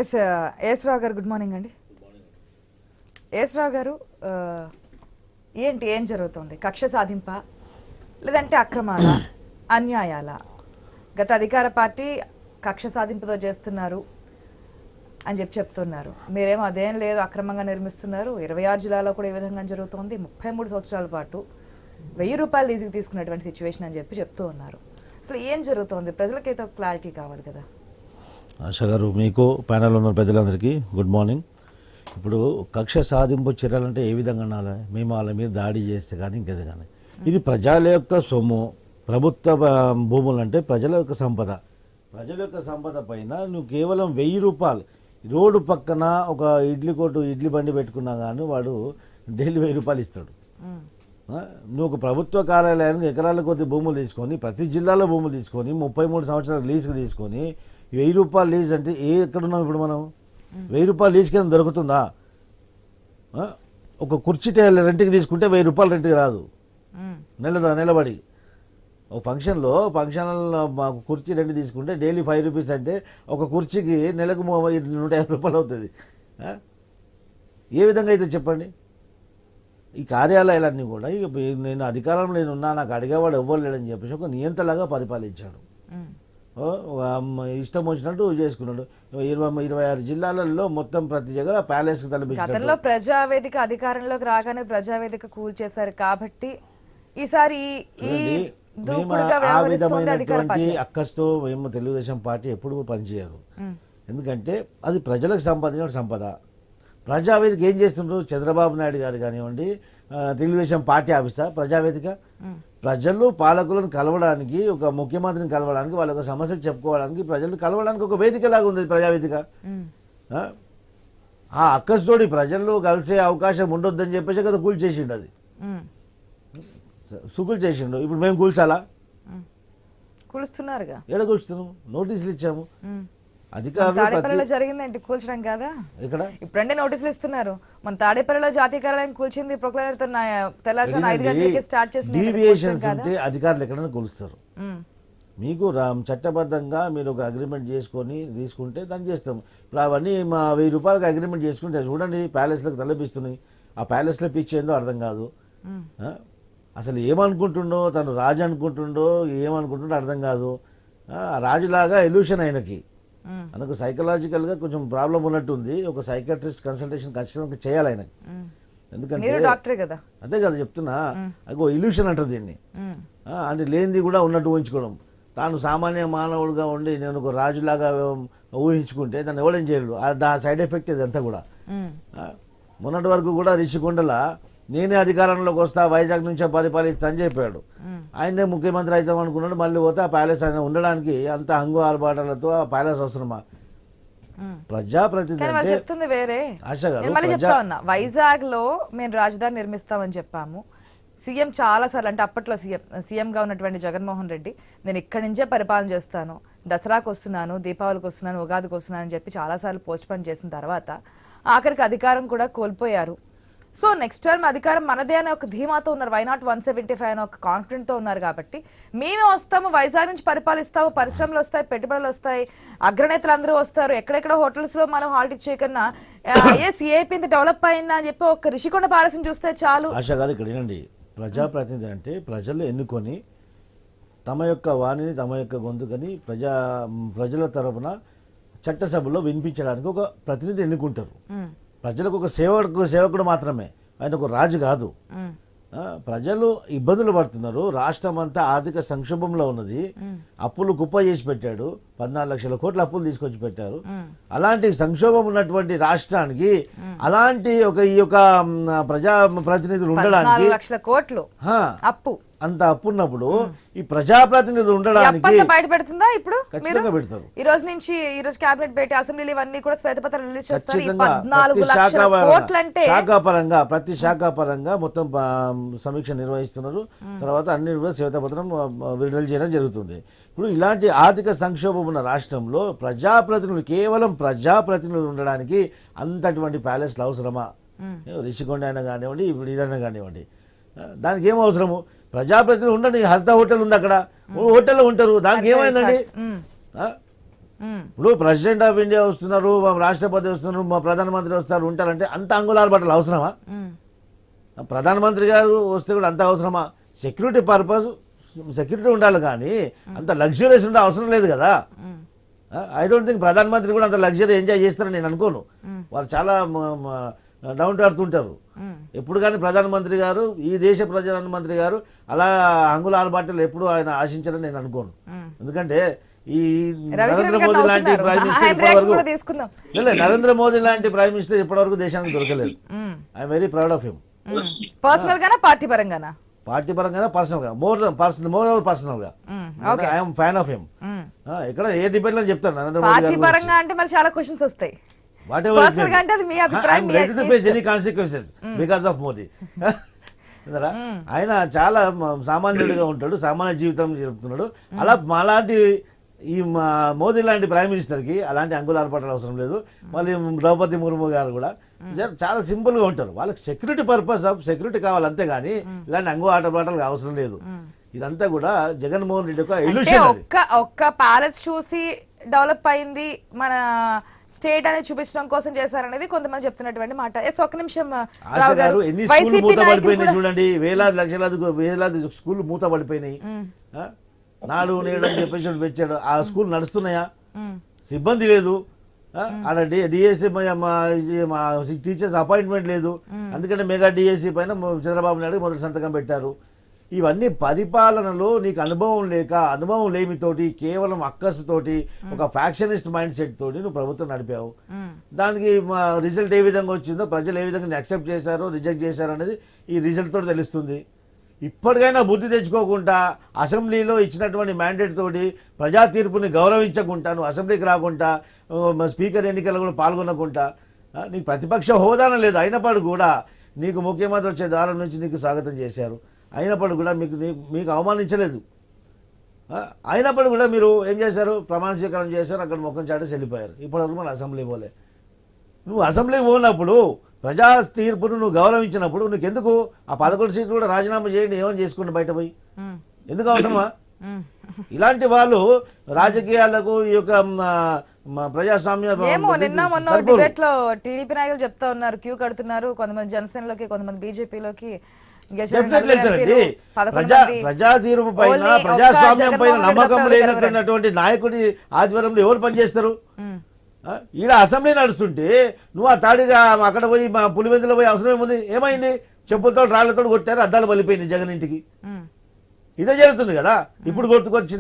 Yes రావు గారు, good morning అండి. Yes రావు గారు, ఏం జరుగుతుంది? కక్ష సాధింప, లేదంటే అక్రమాల, అన్యాయాల? గత అధికార పార్టీ కక్ష సాధింపుతో చేస్తున్నారు అని చెప్తున్నారు. మీరేమో అదేం లేదు, అక్రమంగా నిర్మిస్తున్నారు. 26 జిల్లాలో కూడా ఈ విధంగా జరుగుతోంది. 33 సంవత్సరాల పాటు 1000 రూపాయలు లీజుకి తీసుకున్నటువంటి సిచ్యువేషన్ అని చెప్తూ ఉన్నారు. అసలు ఏం జరుగుతోంది? ప్రజలకైతే ఒక క్లారిటీ కావాలి కదా. ఆశా గారు, మీకు ప్యానల్ ఉన్న పెద్దలందరికీ గుడ్ మార్నింగ్. ఇప్పుడు కక్ష సాధింపు చర్యలంటే ఏ విధంగా అనాలి? మేము వాళ్ళ మీద దాడి చేస్తే కానీ ఇంకేది కానీ, ఇది ప్రజల యొక్క సొమ్ము. ప్రభుత్వ భూములు అంటే ప్రజల యొక్క సంపద. ప్రజల యొక్క సంపద పైన నువ్వు కేవలం 1000 రూపాయలు రోడ్డు పక్కన ఒక ఇడ్లీ బండి పెట్టుకున్నా కానీ వాడు డైలీ 1000 రూపాయలు ఇస్తాడు. నువ్వు ఒక ప్రభుత్వ కార్యాలయానికి ఎకరాల కొద్ది భూములు తీసుకొని, ప్రతి జిల్లాలో భూములు తీసుకొని 33 సంవత్సరాల లీజుకి తీసుకొని 1000 రూపాయలు లీజ్ అంటే ఎక్కడున్నాం ఇప్పుడు మనం? 1000 రూపాయలు లీజ్ కింద దొరుకుతుందా? ఒక కుర్చీ రెంట్కి తీసుకుంటే 1000 రూపాయలు రెంట్కి రాదు. నిలబడి ఒక ఫంక్షన్ మాకు కుర్చీ రెంట్ తీసుకుంటే డైలీ 5 రూపీస్ అంటే ఒక కుర్చీకి నెలకు 150 రూపాయలు అవుతుంది. ఏ విధంగా అయితే చెప్పండి? ఈ కార్యాలయాలన్నీ కూడా నేను అధికారంలో నేనున్నా, నాకు అడిగేవాడు ఎవ్వరు లేడని చెప్పేసి ఒక నియంతలాగా పరిపాలించాడు. ఇష్టం వచ్చినట్టు చేసుకున్నాడు. 26 జిల్లాలలో మొత్తం ప్రతి జగ ప్యాలెస్ కి తలపించారు. ప్రజావేదిక అధికారంలోకి రాగానే ప్రజావేదిక కూల్ చేశారు కాబట్టి ఈసారి ఆ విధమైనటువంటి అక్కస్తో మేము తెలుగుదేశం పార్టీ ఎప్పుడు పనిచేయదు. ఎందుకంటే అది ప్రజలకు సంపాదించిన సంపద. ప్రజావేదిక ఏం చేస్తుండ్రు? చంద్రబాబు నాయుడు గారు కానివ్వండి, తెలుగుదేశం పార్టీ ఆఫీసా ప్రజావేదిక? ప్రజలు పాలకులను కలవడానికి, ఒక ముఖ్యమంత్రిని కలవడానికి, వాళ్ళ యొక్క సమస్యలు చెప్పుకోవడానికి, ప్రజలు కలవడానికి ఒక వేదిక లాగా ఉంది ప్రజావేదిక. ఆ అక్కస్తోటి ప్రజల్లో కలిసే అవకాశం ఉండొద్దని చెప్పేసి కదా కూల్చేసిండు. అది సుకులు చేసిండు. ఇప్పుడు మేము కూల్చాలా? కూలుస్తున్నారుగా. ఎక్కడ కూల్చుతున్నాము? నోటీసులు ఇచ్చాము. తాడేపల్లిలో జరిగిందండి కూల్చడం కదా. ఇక్కడ ఇప్పుడంటే నోటీసులు ఇస్తున్నారు. మన తాడేపల్లిలో జాతీయ కార్యాలయం కూల్చింది ప్రొక్లైనర్ తో తెల్లారుజామున 5 గంటలకి స్టార్ట్ చేసింది. డీవియేషన్స్ ఉంటే అధికారులు ఎక్కడైనా కూలుస్తారు. మీకు చట్టబద్ధంగా మీరు ఒక అగ్రిమెంట్ చేసుకొని తీసుకుంటే దాన్ని చేస్తాం. ఇప్పుడు అవన్నీ మా 1000 రూపాయలకు అగ్రిమెంట్ చేసుకుంటే చూడండి ప్యాలెస్లకు తలపిస్తున్నాయి. ఆ ప్యాలెస్లో పిచ్చేందో అర్థం కాదు. అసలు ఏమనుకుంటుండో, తను రాజు అనుకుంటుండో ఏమనుకుంటుండో అర్థం కాదు. రాజులాగా ఎల్యూషన్ ఆయనకి. మనకు సైకలాజికల్గా కొంచెం ప్రాబ్లం ఉన్నట్టుంది. ఒక సైకాట్రిస్ట్ కన్సల్టేషన్ ఖచ్చితంగా చేయాలి ఆయనకి. ఎందుకంటే డాక్టరే కదా. అదే కదా చెప్తున్నా. అగో ఇల్యూషన్ అంటారు దీన్ని. అంటే లేనిది కూడా ఉన్నట్టు ఊహించుకోవడం. తాను సామాన్య మానవుడిగా ఉండి నేను ఒక రాజులాగా ఊహించుకుంటే దాన్ని ఎవడేం చేయలేడు. ఆ సైడ్ ఎఫెక్ట్ ఇదంతా కూడా. మొన్నటి వరకు కూడా రిషికొండల నేనే అధికారంలోకి వస్తా, వైజాగ్ నుంచే పరిపాలిస్తా అని చెప్పాడు. ఆయనే ముఖ్యమంత్రి అవుతాం అనుకున్నాడు. మళ్ళీ పోతే ఆ ప్యాలెస్ ఆయన ఉండడానికి అంత హంగు ఆర్భాటాలతో ఆ ప్యాలెస్ అవసరమా? ప్రజాప్రతినిధి చెప్తుంది వేరే. వైజాగ్ లో మేము రాజధాని నిర్మిస్తామని చెప్పాము. సీఎం చాలా సార్లు, అంటే అప్పట్లో సీఎంగా ఉన్నటువంటి జగన్మోహన్ రెడ్డి, నేను ఇక్కడి నుంచే పరిపాలన చేస్తాను, దసరాకు వస్తున్నాను, దీపావళికి వస్తున్నాను, ఉగాదికి వస్తున్నాను అని చెప్పి చాలాసార్లు పోస్ట్ పోన్ చేసిన తర్వాత ఆఖరికి అధికారం కూడా కోల్పోయారు. సో నెక్స్ట్ టర్మ్ అధికారం మనదే అనే ఒక ధీమాతో ఉన్నారు. వై నాట్ 175 అనే ఒక కాన్ఫిడెంట్ తో ఉన్నారు. కాబట్టి మేమే వస్తాము, వైజాగ్ నుంచి పరిపాలిస్తాము, పరిశ్రమలు వస్తాయి, పెట్టుబడులు వస్తాయి, అగ్రనేతలు అందరూ వస్తారు, ఎక్కడెక్కడ హోటల్స్ లో మనం హాల్ట్ ఇచ్చేకన్నా సిఐపి ఇంత డెవలప్ అయిందా అని చెప్పి ఒక రిషికొండ పాలసీని చూస్తే చాలు. ఆశా గారు, ఇక్కడ వినండి. ప్రజాప్రతినిధి అంటే ప్రజలు ఎన్నుకొని తమ యొక్క వాణిని, తమ యొక్క గొంతుకని ప్రజల తరపున చట్టసభలో వినిపించడానికి ఒక ప్రతినిధి ఎన్నుకుంటారు. ప్రజలకు ఒక సేవకుడు మాత్రమే, ఆయన ఒక రాజు కాదు. ప్రజలు ఇబ్బందులు పడుతున్నారు. రాష్ట్రం అంతా ఆర్థిక సంక్షోభంలో ఉన్నది. అప్పులు కుప్ప చేసి పెట్టాడు. 14 లక్షల కోట్ల అప్పులు తీసుకొచ్చి పెట్టారు. అలాంటి సంక్షోభం ఉన్నటువంటి రాష్ట్రానికి అలాంటి ఈ యొక్క ప్రజా ప్రతినిధులు ఉండడానికి 14 లక్షల కోట్లు అప్పు, అంత అప్పు ఉన్నప్పుడు ఈ ప్రజాప్రతినిధులు ఉండడానికి బయట పెడుతుందా? ఇప్పుడు ఖచ్చితంగా పెడతారు. ఈ రోజు నుంచి ఈ రోజు కేబినెట్ భేటీ, అసెంబ్లీలు ఇవన్నీ కూడా శ్వేతపత్రాలు రిలీజ్ చేస్తారు. 14 లక్షల కోట్లు అంటే శాఖాపరంగా ప్రతి శాఖాపరంగా మొత్తం సమీక్ష నిర్వహిస్తున్నారు. తర్వాత అన్ని కూడా శ్వేతపత్రం విడుదల చేయడం జరుగుతుంది. ఇప్పుడు ఇలాంటి ఆర్థిక సంక్షోభం ఉన్న రాష్ట్రంలో ప్రజాప్రతినిధులు, కేవలం ప్రజాప్రతినిధులు ఉండడానికి అంతటువంటి ప్యాలెస్లు అవసరమా? రిషికొండ అయినా కానివ్వండి, ఇప్పుడు ఇదైనా కానివ్వండి, దానికి ఏం అవసరము? ప్రజాప్రతినిధులు ఉండండి. హరిత హోటల్ ఉంది, అక్కడ హోటల్లో ఉంటారు. దానికి ఏమైందండి? ఇప్పుడు ప్రెసిడెంట్ ఆఫ్ ఇండియా వస్తున్నారు, మా రాష్ట్రపతి వస్తున్నారు, మా ప్రధానమంత్రి వస్తారు, ఉంటారంటే అంత అంగుళాల బట్టలు అవసరమా? ప్రధానమంత్రి గారు వస్తే కూడా అంత అవసరమా? సెక్యూరిటీ పర్పస్ సెక్యూరిటీ ఉండాలి కానీ అంత లగ్జరీస్ ఉండే అవసరం లేదు కదా. ఐ డోంట్ థింక్ ప్రధానమంత్రి కూడా అంత లగ్జరీ ఎంజాయ్ చేస్తారని నేను అనుకోను. వారు చాలా డౌన్ టు ఎర్త్ ఉంటారు. ఎప్పుడు కానీ ప్రధానమంత్రి గారు, ఈ దేశ ప్రధానమంత్రి గారు అలా అంగుళాల బట్టలు ఎప్పుడు ఆయన ఆశించారని నేను అనుకోను. ఎందుకంటే ఈ నరేంద్ర మోదీ లాంటి ప్రైమ్ మినిస్టర్ ఇప్పటివరకు నరేంద్ర మోదీ లాంటి ప్రైమ్ మినిస్టర్ ఇప్పటివరకు దేశానికి దొరకలేదు. I'm very proud of him. Personal గానా పార్టీ పరంగానా? పార్టీ పరంగా పర్సనల్ గా, మోర్ ఓవర్ పర్సనల్ గా ఐఎమ్ ఫ్యాన్ ఆఫ్ హిమ్. ఇక్కడ ఏ డిబేట్ లో చెప్తాను నరేంద్ర మోదీ పార్టీ పరంగా అంటే మరి చాలా క్వశ్చన్స్ వస్తాయి. పర్సనల్ గా అంటే అది మీ అభిప్రాయం. Ready to face any consequences because of Modi. ఆయన చాలా సామాన్యుడిగా ఉంటాడు, సామాన్య జీవితం జరుపుతున్నాడు. అలా మాలాంటి ఈ మోదీ లాంటి ప్రైమ్ మినిస్టర్కి అలాంటి అంగుళాల పట్ల అవసరం లేదు. మళ్ళీ ద్రౌపది ముర్ము గారు కూడా చాలా సింపుల్గా ఉంటారు. వాళ్ళకి సెక్యూరిటీ పర్పస్ ఆఫ్ సెక్యూరిటీ కావాలి అంతేగాని ఇలాంటి అంగు ఆట పాటలకు అవసరం లేదు. ఇదంతా కూడా జగన్మోహన్ రెడ్డి యొక్క ఇల్యూషన్. ఒక్క ప్యాలెస్ చూసి డెవలప్ అయింది మన స్టేట్ అనేది చూపించడం కోసం చేశారనేది కొంతమంది చెప్తున్నటువంటి మాట. ఒక్క నిమిషం రావు గారు, ఎన్ని స్కూల్ మూత పడిపోయినాయి చూడండి. వేలాది స్కూల్ మూత పడిపోయినాయి. నాడు నేడు అని చెప్పేసి పెట్టాడు. ఆ స్కూల్ నడుస్తున్నాయా? సిబ్బంది లేదు. అలా డిఎస్సి టీచర్స్ అపాయింట్మెంట్ లేదు. అందుకని మెగా డిఎస్సి పైన చంద్రబాబు నాయుడు మొదటి సంతకం పెట్టారు. ఇవన్నీ పరిపాలనలో నీకు అనుభవం లేమితోటి, కేవలం అక్కసుతోటి, ఒక ఫ్యాక్షనిస్ట్ మైండ్ సెట్ తోటి నువ్వు ప్రభుత్వం నడిపావు. దానికి రిజల్ట్ ఏ విధంగా వచ్చిందో, ప్రజలు ఏ విధంగా యాక్సెప్ట్ చేశారో రిజెక్ట్ చేశారో అనేది ఈ రిజల్ట్ తోటి తెలుస్తుంది. ఇప్పటికైనా బుద్ధి తెచ్చుకోకుండా, అసెంబ్లీలో ఇచ్చినటువంటి మ్యాండేట్ తోటి ప్రజా తీర్పుని గౌరవించకుండా, నువ్వు అసెంబ్లీకి రాకుండా, స్పీకర్ ఎన్నికల్లో కూడా పాల్గొనకుండా, నీకు ప్రతిపక్ష హోదానే లేదు. అయినప్పటికీ కూడా నీకు ముఖ్యమంత్రి వచ్చే ద్వారం నుంచి నీకు స్వాగతం చేశారు. అయినప్పటికీ కూడా మీకు అవమానించలేదు. అయినప్పటికీ కూడా మీరు ఏం చేశారు? ప్రమాణ స్వీకారం చేశారు, అక్కడ ముఖం చాటేసి వెళ్ళిపోయారు. ఇప్పటివరకు మన అసెంబ్లీ పోలే. నువ్వు అసెంబ్లీకి పోయినప్పుడు, ప్రజా తీర్పును నువ్వు గౌరవించినప్పుడు నీకెందుకు ఆ 11 సీట్లు కూడా రాజీనామా చేయండి, ఏమని చేసుకుంటే బయట పోయి? ఎందుకు అవసరమా? ఇలాంటి వాళ్ళు రాజకీయాలకు ఈ యొక్క ప్రజాస్వామ్య నిన్న మొన్న డిబేట్ లో టీడీపీ నాయకులు చెప్తా ఉన్నారు, క్యూ కడుతున్నారు. కొంతమంది జనసేనలోకి, కొంతమంది బీజేపీలోకి. ప్రజా తీర్పు పైన, ప్రజాస్వామ్యం పైన నమ్మకం లేనటువంటి నాయకుడి ఆధ్వర్యంలో ఎవరు పనిచేస్తారు? ఈడ అసెంబ్లీ నడుస్తుంటే నువ్వు ఆ తాడిగా అక్కడ పోయి మా పులివెందులో పోయి అవసరం ఏముంది? ఏమైంది? చెప్పులతో రాళ్లతో కొట్టారు, అద్దాలు పలిపోయింది జగన్ ఇంటికి. ఇదే జరుగుతుంది కదా. ఇప్పుడు గుర్తుకొచ్చింది